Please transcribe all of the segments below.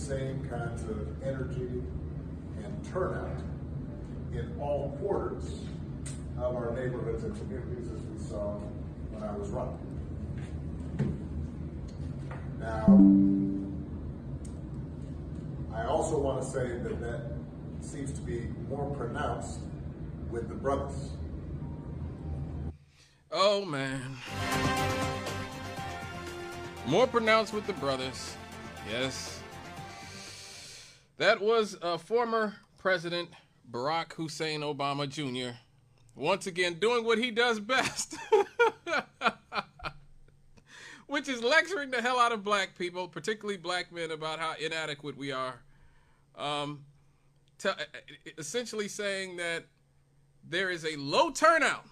same kinds of energy and turnout in all quarters of our neighborhoods and communities as we saw when I was running. Now, I also want to say that that seems to be more pronounced with the brothers. Oh, man. More pronounced with the brothers. Yes. That was former President Barack Hussein Obama Jr. once again doing what he does best, which is lecturing the hell out of black people, particularly black men, about how inadequate we are. Essentially saying that there is a low turnout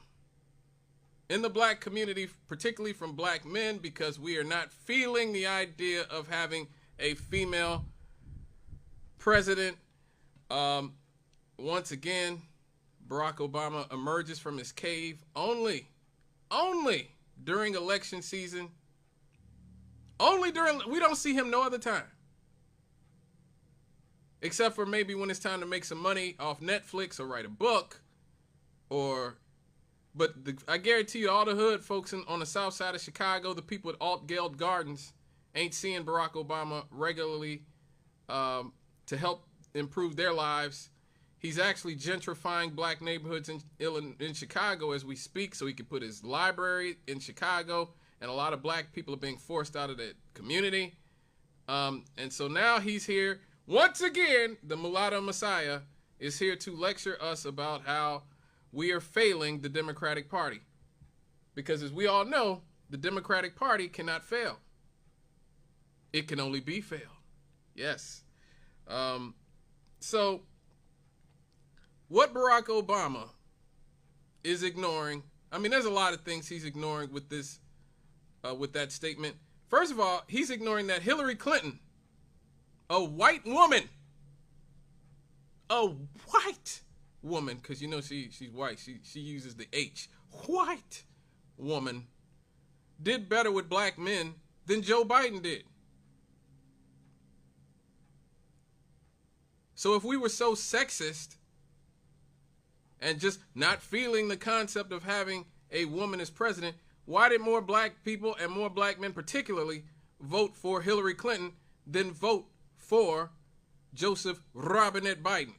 in the black community, particularly from black men, because we are not feeling the idea of having a female president. Once again, Barack Obama emerges from his cave only during election season. We don't see him no other time. Except for maybe when it's time to make some money off Netflix or write a book I guarantee you all the hood folks on the south side of Chicago, the people at Alt-Geld Gardens, ain't seeing Barack Obama regularly to help improve their lives. He's actually gentrifying black neighborhoods in Chicago as we speak so he can put his library in Chicago, and a lot of black people are being forced out of that community. And so now he's here. Once again, the mulatto messiah is here to lecture us about how we are failing the Democratic Party. Because as we all know, the Democratic Party cannot fail. It can only be failed. Yes. So what Barack Obama is ignoring, I mean, there's a lot of things he's ignoring with this, with that statement. First of all, he's ignoring that Hillary Clinton, a white woman, because you know she's white. She uses the H. White woman did better with black men than Joe Biden did. So if we were so sexist and just not feeling the concept of having a woman as president, why did more black people and more black men particularly vote for Hillary Clinton than vote for Joseph Robinette Biden,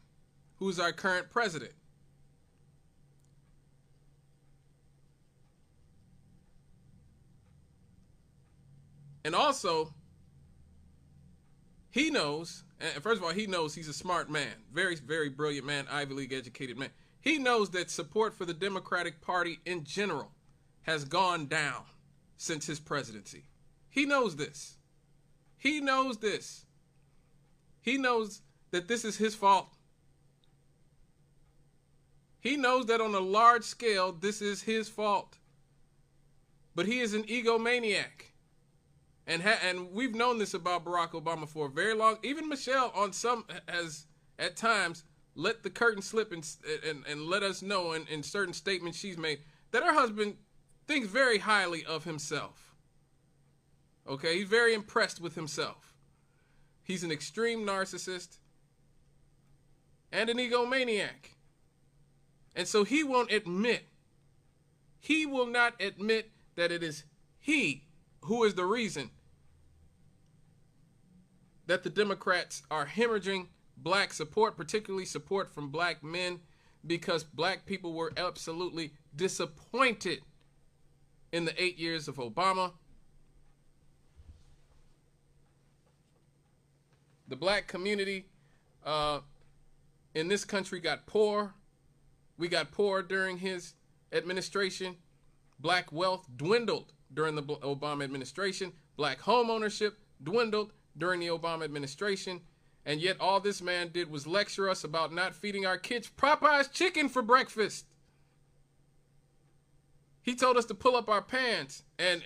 who's our current president? And also, he knows, and first of all, he knows he's a smart man, very, very brilliant man, Ivy League educated man. He knows that support for the Democratic Party in general has gone down since his presidency. He knows this. He knows this. He knows that this is his fault. He knows that on a large scale, this is his fault. But he is an egomaniac. And we've known this about Barack Obama for a very long. Even Michelle has at times let the curtain slip and let us know in certain statements she's made that her husband thinks very highly of himself. Okay, he's very impressed with himself. He's an extreme narcissist and an egomaniac. And so he will not admit that it is he who is the reason that the Democrats are hemorrhaging black support, particularly support from black men, because black people were absolutely disappointed in the 8 years of Obama. The black community in this country got poor. We got poor during his administration. Black wealth dwindled during the Obama administration. Black home ownership dwindled during the Obama administration. And yet all this man did was lecture us about not feeding our kids Popeye's chicken for breakfast. He told us to pull up our pants and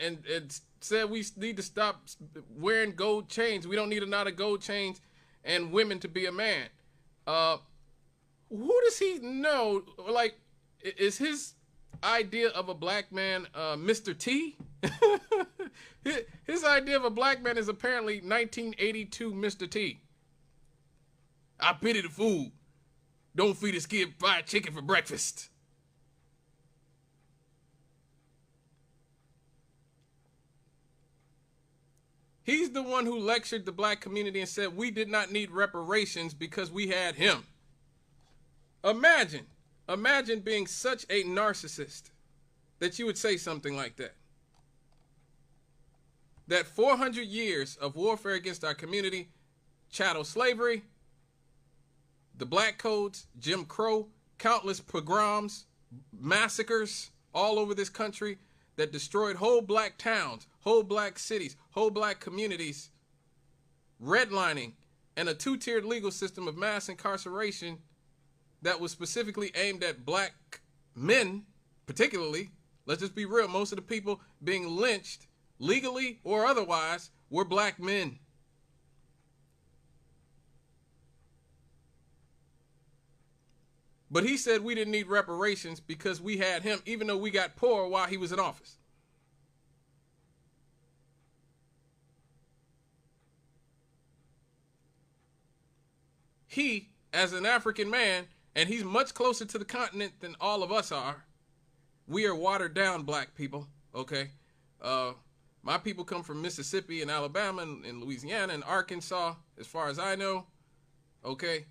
said we need to stop wearing gold chains. We don't need a knot of gold chains and women to be a man. Who does he know? Like, is his idea of a black man Mr. T? His idea of a black man is apparently 1982 Mr. T. I pity the fool. Don't feed his kid fried chicken for breakfast. He's the one who lectured the black community and said we did not need reparations because we had him. Imagine being such a narcissist that you would say something like that. That 400 years of warfare against our community, chattel slavery, the black codes, Jim Crow, countless pogroms, massacres all over this country that destroyed whole black towns, whole black cities, whole black communities, redlining, and a two-tiered legal system of mass incarceration that was specifically aimed at black men, particularly. Let's just be real. Most of the people being lynched, legally or otherwise, were black men. But he said we didn't need reparations because we had him, even though we got poor while he was in office. He, as an African man, and he's much closer to the continent than all of us are. We are watered down black people, okay? My people come from Mississippi and Alabama and Louisiana and Arkansas, as far as I know, okay?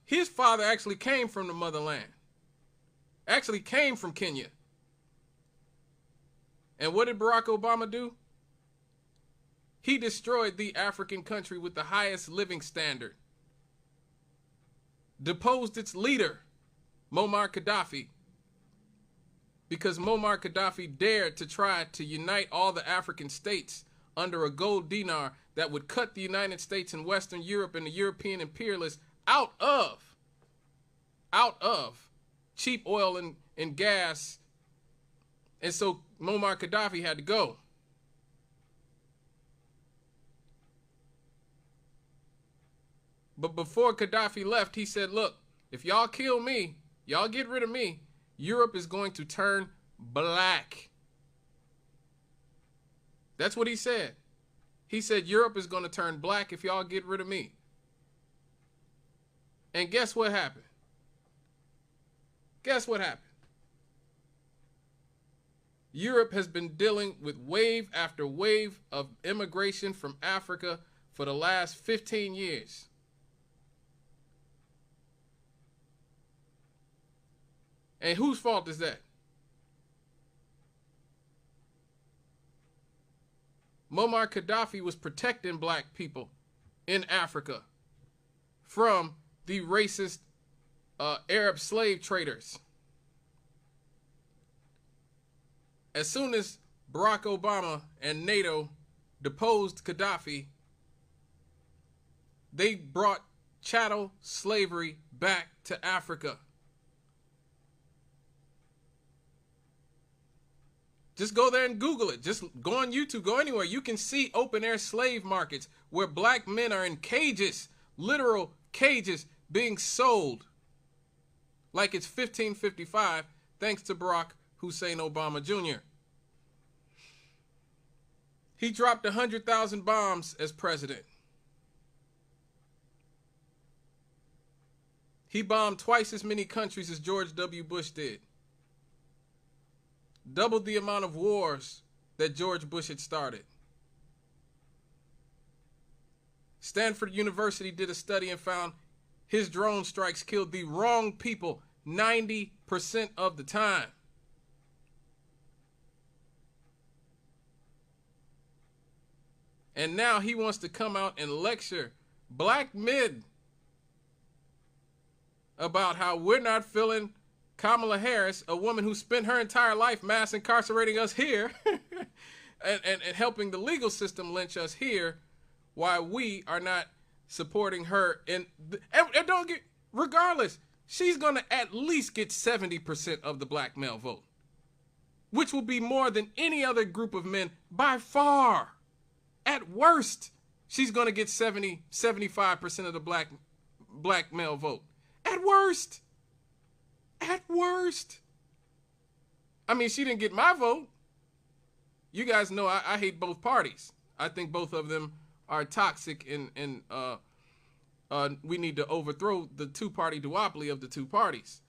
His father actually came from the motherland, actually came from Kenya. And what did Barack Obama do? He destroyed the African country with the highest living standard, deposed its leader, Muammar Gaddafi, because Muammar Gaddafi dared to try to unite all the African states under a gold dinar that would cut the United States and Western Europe and the European imperialists out of cheap oil and gas. And so Muammar Gaddafi had to go. But before Gaddafi left, he said, look, if y'all kill me, y'all get rid of me, Europe is going to turn black. That's what he said. He said Europe is going to turn black if y'all get rid of me. And guess what happened? Guess what happened? Europe has been dealing with wave after wave of immigration from Africa for the last 15 years. And whose fault is that? Muammar Gaddafi was protecting black people in Africa from the racist Arab slave traders. As soon as Barack Obama and NATO deposed Gaddafi, they brought chattel slavery back to Africa. Just go there and Google it. Just go on YouTube, go anywhere. You can see open air slave markets where black men are in cages, literal cages, being sold like it's 1555, thanks to Barack Hussein Obama Jr. He dropped 100,000 bombs as president. He bombed twice as many countries as George W. Bush did. Doubled the amount of wars that George Bush had started. Stanford University did a study and found his drone strikes killed the wrong people 90% of the time. And now he wants to come out and lecture black men about how we're not feeling Kamala Harris, a woman who spent her entire life mass incarcerating us here and helping the legal system lynch us here, why we are not supporting her. And don't get, regardless, she's going to at least get 70% of the black male vote, which will be more than any other group of men by far. At worst, she's going to get 75% of the black male vote. At worst. At worst. I mean, she didn't get my vote. You guys know I hate both parties. I think both of them are toxic and we need to overthrow the two-party duopoly of the two parties.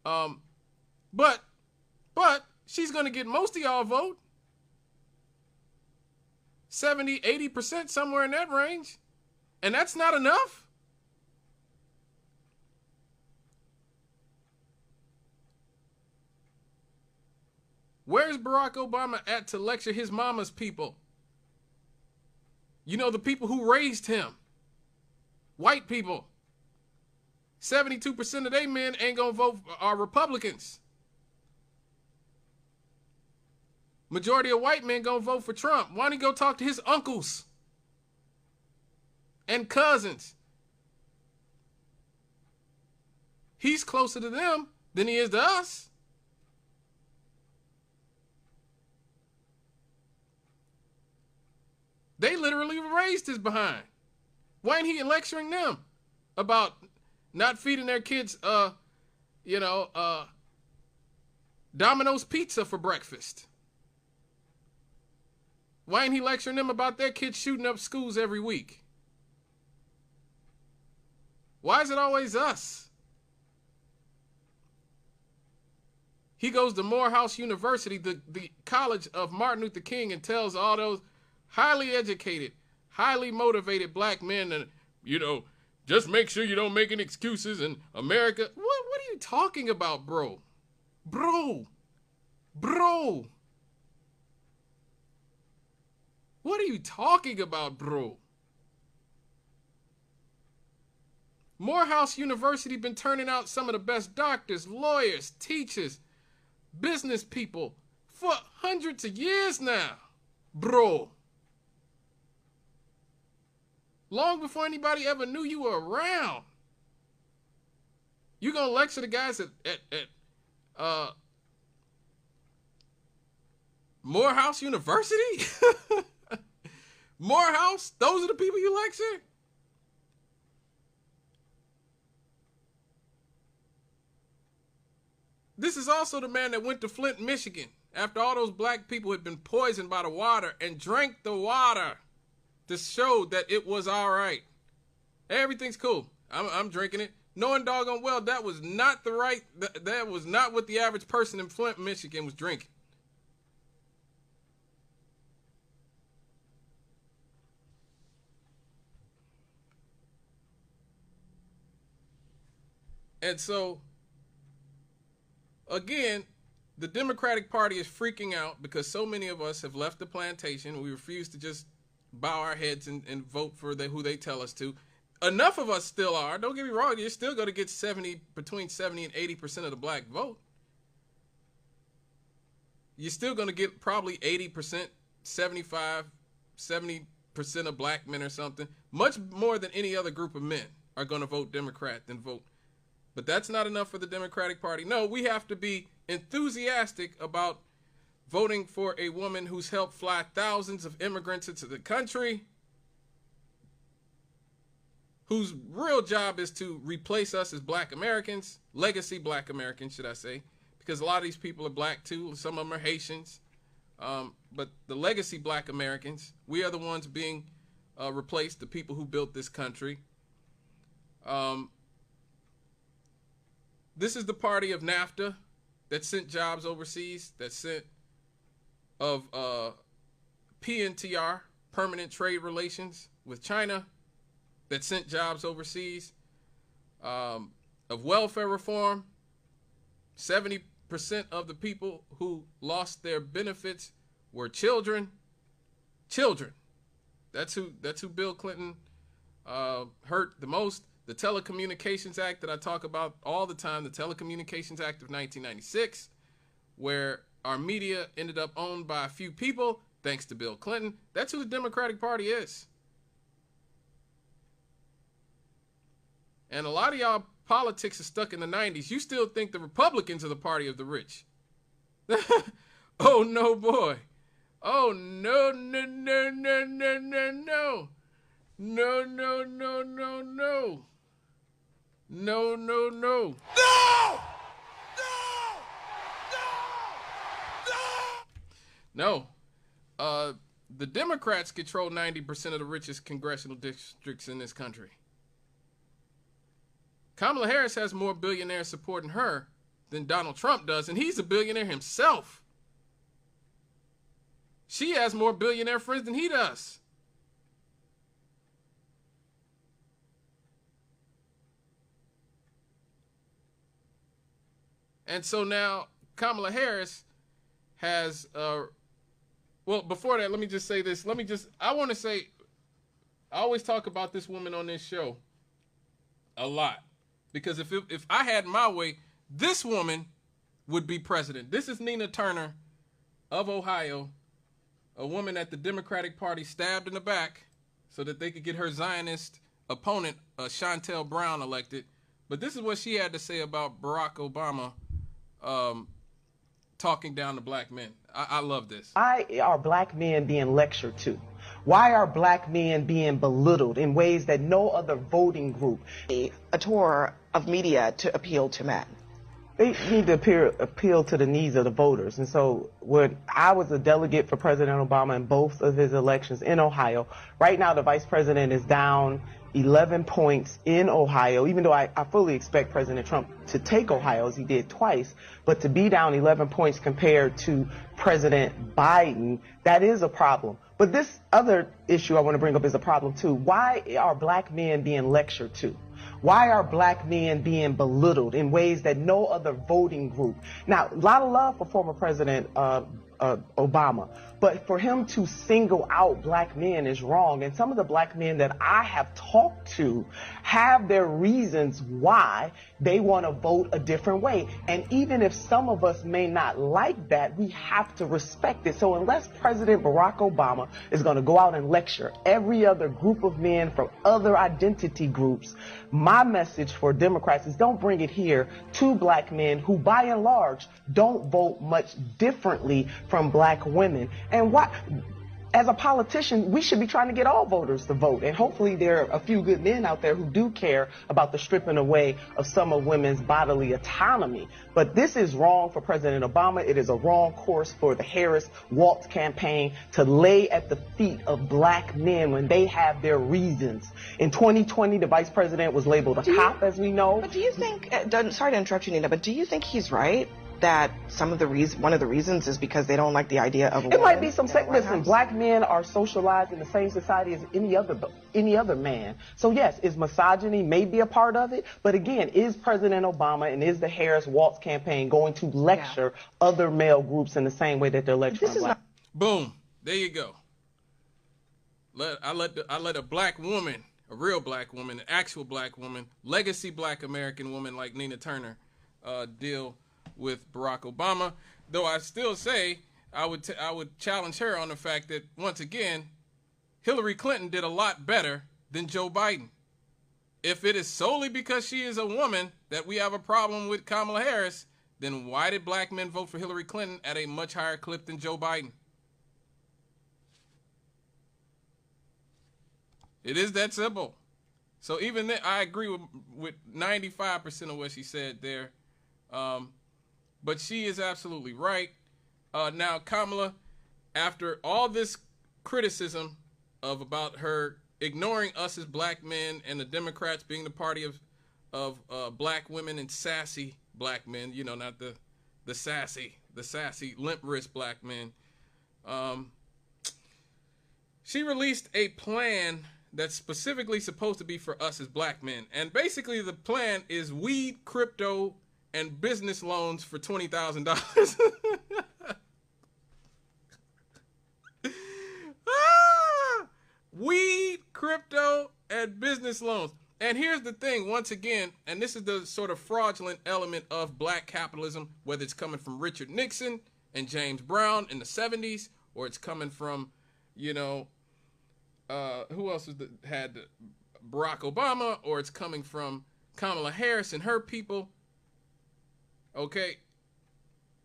But she's going to get most of y'all vote. 70, 80%, somewhere in that range. And that's not enough. Where's Barack Obama at to lecture his mama's people? You know, the people who raised him. White people. 72% of they men ain't gonna vote are Republicans. Majority of white men gonna vote for Trump. Why don't he go talk to his uncles and cousins? He's closer to them than he is to us. They literally raised his behind. Why ain't he lecturing them about not feeding their kids, Domino's pizza for breakfast? Why ain't he lecturing them about their kids shooting up schools every week? Why is it always us? He goes to Morehouse University, the college of Martin Luther King, and tells all those highly educated, highly motivated black men that, just make sure you don't make any excuses in America. What are you talking about, bro? Bro. What are you talking about, bro? Morehouse University been turning out some of the best doctors, lawyers, teachers, business people for hundreds of years now, bro. Long before anybody ever knew you were around. You gonna lecture the guys at Morehouse University? Morehouse? Those are the people you lecture? This is also the man that went to Flint, Michigan, after all those black people had been poisoned by the water, and drank the water to show that it was all right. Everything's cool. I'm drinking it, knowing doggone well that was not that was not what the average person in Flint, Michigan was drinking. And so, again, the Democratic Party is freaking out because so many of us have left the plantation. We refuse to just bow our heads and vote for who they tell us to. Enough of us still are. Don't get me wrong. You're still going to get between 70 and 80% of the black vote. You're still going to get probably 80%, 75, 70% of black men or something. Much more than any other group of men are going to vote Democrat than vote. But that's not enough for the Democratic Party. No, we have to be enthusiastic about voting for a woman who's helped fly thousands of immigrants into the country, whose real job is to replace us as black Americans, legacy black Americans, should I say, because a lot of these people are black too. Some of them are Haitians. But the legacy black Americans, we are the ones being replaced, the people who built this country. This is the party of NAFTA that sent jobs overseas, that sent of PNTR, permanent trade relations with China, that sent jobs overseas, of welfare reform. 70% of the people who lost their benefits were children. Children. That's who Bill Clinton hurt the most. The Telecommunications Act that I talk about all the time, the Telecommunications Act of 1996, where our media ended up owned by a few people, thanks to Bill Clinton. That's who the Democratic Party is. And a lot of y'all politics is stuck in the 90s. You still think the Republicans are the party of the rich. Oh, no, boy. Oh, no, no, no, no, no, no, no. No, no, no, no, no. No, no, no. No! No! No! No! The Democrats control 90% of the richest congressional districts in this country. Kamala Harris has more billionaires supporting her than Donald Trump does, and he's a billionaire himself. She has more billionaire friends than he does. And so now Kamala Harris has, well, before that, let me just say this. I want to say, I always talk about this woman on this show a lot. Because if I had my way, this woman would be president. This is Nina Turner of Ohio, a woman that the Democratic Party stabbed in the back so that they could get her Zionist opponent, Shontel Brown, elected. But this is what she had to say about Barack Obama talking down to black men. I love this. Why are black men being lectured to? Why are black men being belittled in ways that no other voting group? A tour of media to appeal to men. They need to appeal to the needs of the voters. And so when I was a delegate for President Obama in both of his elections in Ohio, right now the vice president is down 11 points in Ohio, even though I fully expect President Trump to take Ohio as he did twice, but to be down 11 points compared to President Biden, that is a problem. But this other issue I want to bring up is a problem too. Why are black men being lectured to? Why are black men being belittled in ways that no other voting group? Now, a lot of love for former President Obama, but for him to single out black men is wrong. And some of the black men that I have talked to have their reasons why they want to vote a different way. And even if some of us may not like that, we have to respect it. So unless President Barack Obama is going to go out and lecture every other group of men from other identity groups, my message for Democrats is don't bring it here to black men who, by and large, don't vote much differently from black women. And why, as a politician, we should be trying to get all voters to vote. And hopefully there are a few good men out there who do care about the stripping away of some of women's bodily autonomy. But this is wrong for President Obama. It is a wrong course for the Harris-Waltz campaign to lay at the feet of black men when they have their reasons. In 2020, the vice president was labeled a cop, as we know. But do you think, sorry to interrupt you, Nina, but do you think he's right? That one of the reasons is because they don't like the idea of a woman. It might be some listen, black men are socialized in the same society as any other man. So yes, is misogyny maybe a part of it? But again, is President Obama and is the Harris-Waltz campaign going to lecture other male groups in the same way that they're lecturing black? Boom. There you go. I let a black woman, a real black woman, an actual black woman, legacy black American woman like Nina Turner deal with Barack Obama, though I still say I would challenge her on the fact that, once again, Hillary Clinton did a lot better than Joe Biden. If it is solely because she is a woman that we have a problem with Kamala Harris, then why did black men vote for Hillary Clinton at a much higher clip than Joe Biden? It is that simple. So even then, I agree with 95% of what she said there. But she is absolutely right. Now, Kamala, after all this criticism about her ignoring us as black men and the Democrats being the party of black women and sassy black men, you know, not the sassy limp wrist black men, she released a plan that's specifically supposed to be for us as black men. And basically the plan is weed, crypto, and business loans for $20,000. Weed, crypto, and business loans. And here's the thing, once again, and this is the sort of fraudulent element of black capitalism, whether it's coming from Richard Nixon and James Brown in the 70s, or it's coming from, you know, who else had Barack Obama, or it's coming from Kamala Harris and her people. Okay,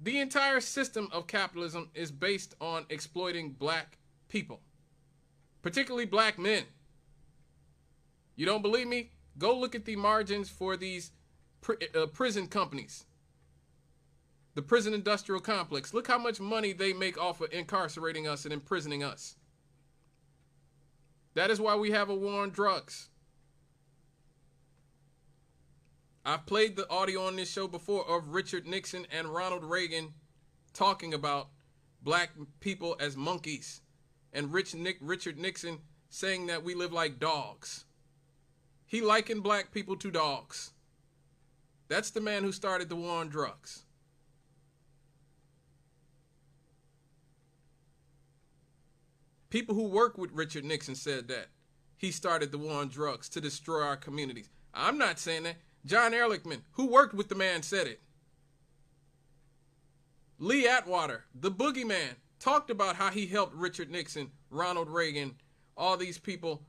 the entire system of capitalism is based on exploiting black people, particularly black men. You don't believe me? Go look at the margins for these prison companies, the prison industrial complex. Look how much money they make off of incarcerating us and imprisoning us. That is why we have a war on drugs. I've played the audio on this show before of Richard Nixon and Ronald Reagan talking about black people as monkeys, and Richard Nixon saying that we live like dogs. He likened black people to dogs. That's the man who started the war on drugs. People who work with Richard Nixon said that he started the war on drugs to destroy our communities. I'm not saying that. John Ehrlichman, who worked with the man, said it. Lee Atwater, the boogeyman, talked about how he helped Richard Nixon, Ronald Reagan, all these people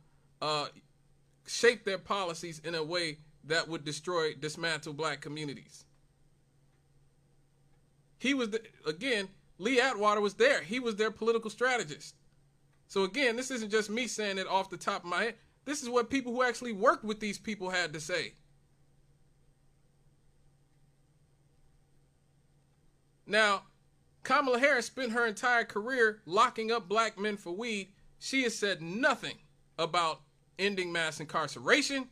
shape their policies in a way that would dismantle black communities. He was, again, Lee Atwater was there. He was their political strategist. So again, this isn't just me saying it off the top of my head. This is what people who actually worked with these people had to say. Now, Kamala Harris spent her entire career locking up black men for weed. She has said nothing about ending mass incarceration.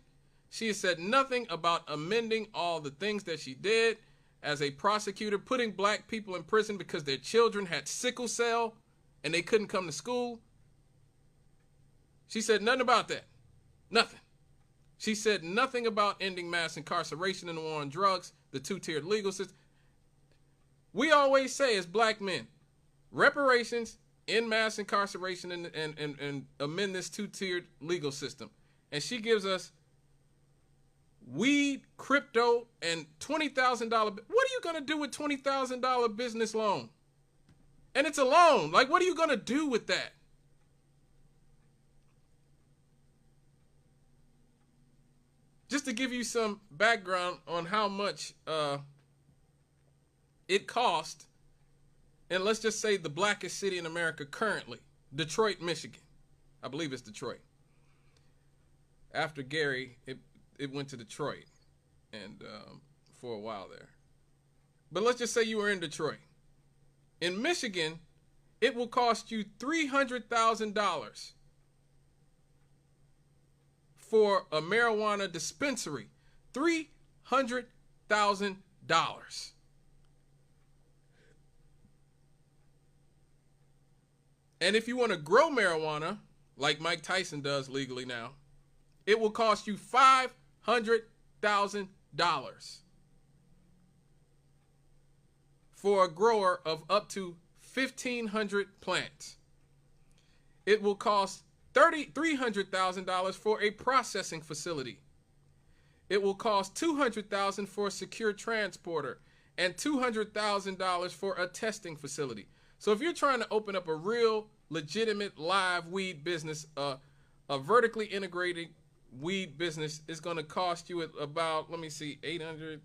She has said nothing about amending all the things that she did as a prosecutor, putting black people in prison because their children had sickle cell and they couldn't come to school. She said nothing about that. Nothing. She said nothing about ending mass incarceration and the war on drugs, the two-tiered legal system. We always say as black men, reparations, end mass incarceration, and amend this two-tiered legal system. And she gives us weed, crypto, and $20,000. What are you going to do with $20,000 business loan? And it's a loan. Like, what are you going to do with that? Just to give you some background on how much it cost, and let's just say the blackest city in America currently, Detroit, Michigan. I believe it's Detroit. After Gary, it went to Detroit, and for a while there. But let's just say you were in Detroit. In Michigan, it will cost you $300,000 for a marijuana dispensary. $300,000. And if you want to grow marijuana, like Mike Tyson does legally now, it will cost you $500,000 for a grower of up to 1,500 plants. It will cost $300,000 for a processing facility. It will cost $200,000 for a secure transporter and $200,000 for a testing facility. So if you're trying to open up a real, legitimate, live weed business, a vertically integrated weed business is going to cost you about, let me see, 800,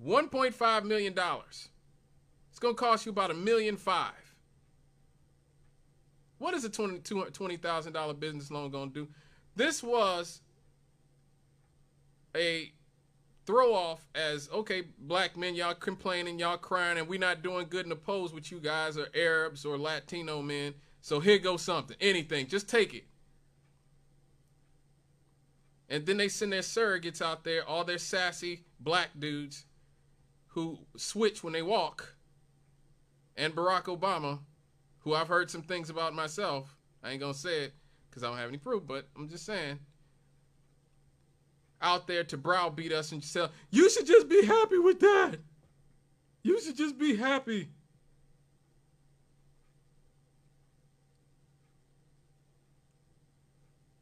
$1.5 million. It's going to cost you about $1.5 million. What is a $20,000 business loan going to do? This was a throw off as, okay, black men, y'all complaining, y'all crying, and we not doing good in the polls with you guys, or Arabs or Latino men. So here goes something, anything, just take it. And then they send their surrogates out there, all their sassy black dudes who switch when they walk, and Barack Obama, who I've heard some things about myself. I ain't gonna say it because I don't have any proof, but I'm just saying, out there to browbeat us and say, you should just be happy with that. You should just be happy.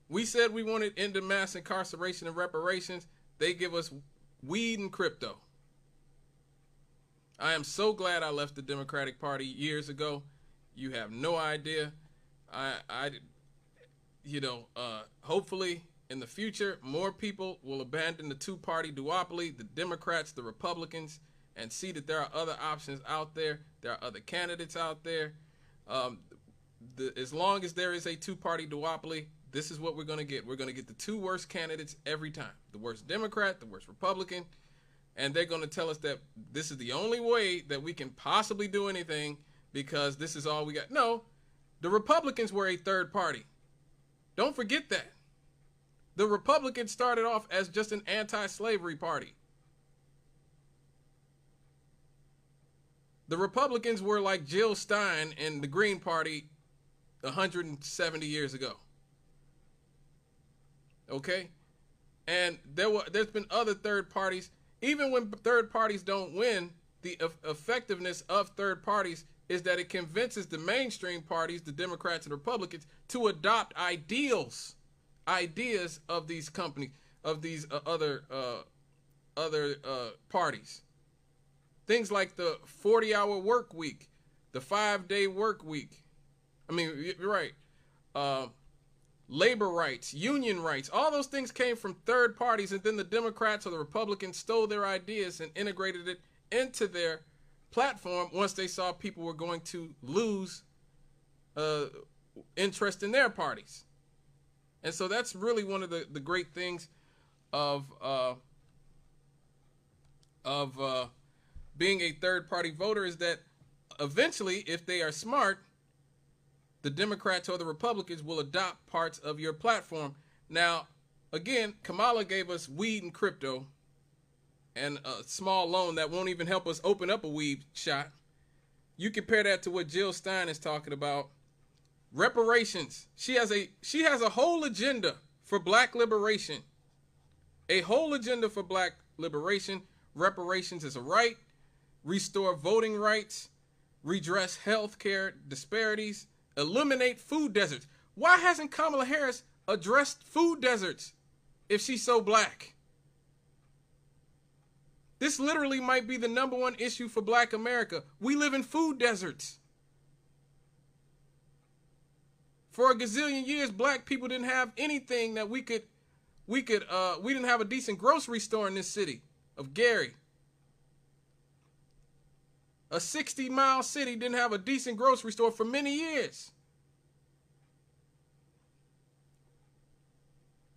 We said we wanted end of mass incarceration and reparations. They give us weed and crypto. I am so glad I left the Democratic Party years ago. You have no idea. Hopefully in the future, more people will abandon the two-party duopoly, the Democrats, the Republicans, and see that there are other options out there. There are other candidates out there. As long as there is a two-party duopoly, this is what we're going to get. We're going to get the two worst candidates every time. The worst Democrat, the worst Republican. And they're going to tell us that this is the only way that we can possibly do anything because this is all we got. No, The Republicans were a third party. Don't forget that. The Republicans started off as just an anti-slavery party. The Republicans were like Jill Stein and the Green Party 170 years ago. Okay? And there's been other third parties. Even when third parties don't win, the effectiveness of third parties is that it convinces the mainstream parties, the Democrats and Republicans, to adopt ideas of these companies, of these other parties. Things like the 40-hour work week, the 5-day work week. I mean, you're right. Labor rights, union rights, all those things came from third parties, and then the Democrats or the Republicans stole their ideas and integrated it into their platform once they saw people were going to lose interest in their parties. And so that's really one of the great things of being a third-party voter, is that eventually, if they are smart, the Democrats or the Republicans will adopt parts of your platform. Now, again, Kamala gave us weed and crypto and a small loan that won't even help us open up a weed shop. You compare that to what Jill Stein is talking about. Reparations. She has a whole agenda for black liberation. A whole agenda for black liberation. Reparations is a right. Restore voting rights. Redress health care disparities. Eliminate food deserts. Why hasn't Kamala Harris addressed food deserts if she's so black? This literally might be the #1 issue for black America. We live in food deserts. For a gazillion years, black people didn't have anything that we didn't have a decent grocery store in this city of Gary. A 60-mile city didn't have a decent grocery store for many years.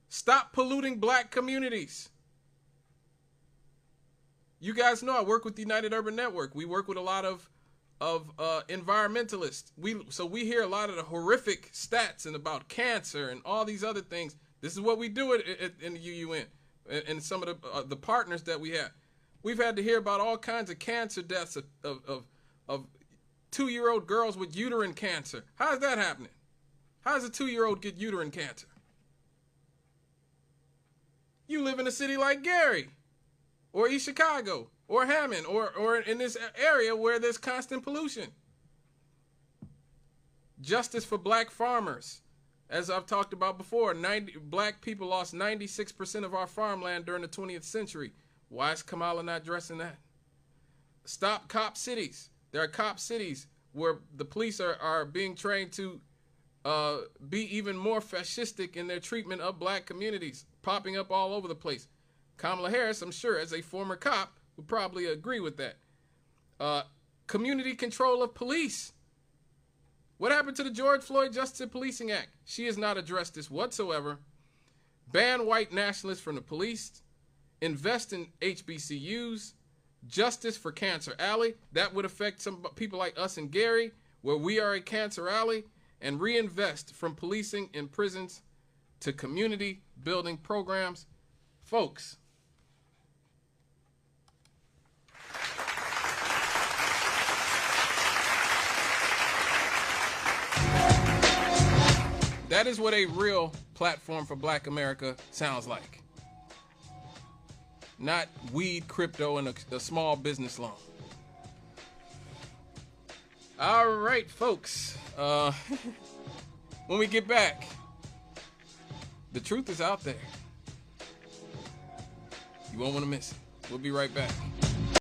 Stop polluting black communities. You guys know I work with the United Urban Network. We work with a lot of environmentalists. So we hear a lot of the horrific stats and about cancer and all these other things. This is what we do in the UUN and some of the partners that we have. We've had to hear about all kinds of cancer deaths of 2-year-old girls with uterine cancer. How is that happening? How does a 2-year-old get uterine cancer? You live in a city like Gary, or East Chicago, or Hammond, or in this area where there's constant pollution. Justice for black farmers. As I've talked about before, black people lost 96% of our farmland during the 20th century. Why is Kamala not addressing that? Stop cop cities. There are cop cities where the police are being trained to be even more fascistic in their treatment of black communities, popping up all over the place. Kamala Harris, I'm sure, as a former cop, would probably agree with that. Community control of police. What happened to the George Floyd Justice and Policing Act? She has not addressed this whatsoever. Ban white nationalists from the police. Invest in HBCUs. Justice for Cancer Alley. That would affect some people like us in Gary, where we are a cancer alley. And reinvest from policing in prisons to community building programs. Folks, that is what a real platform for black America sounds like. Not weed, crypto, and a small business loan. All right, folks. When we get back, the truth is out there. You won't want to miss it. We'll be right back.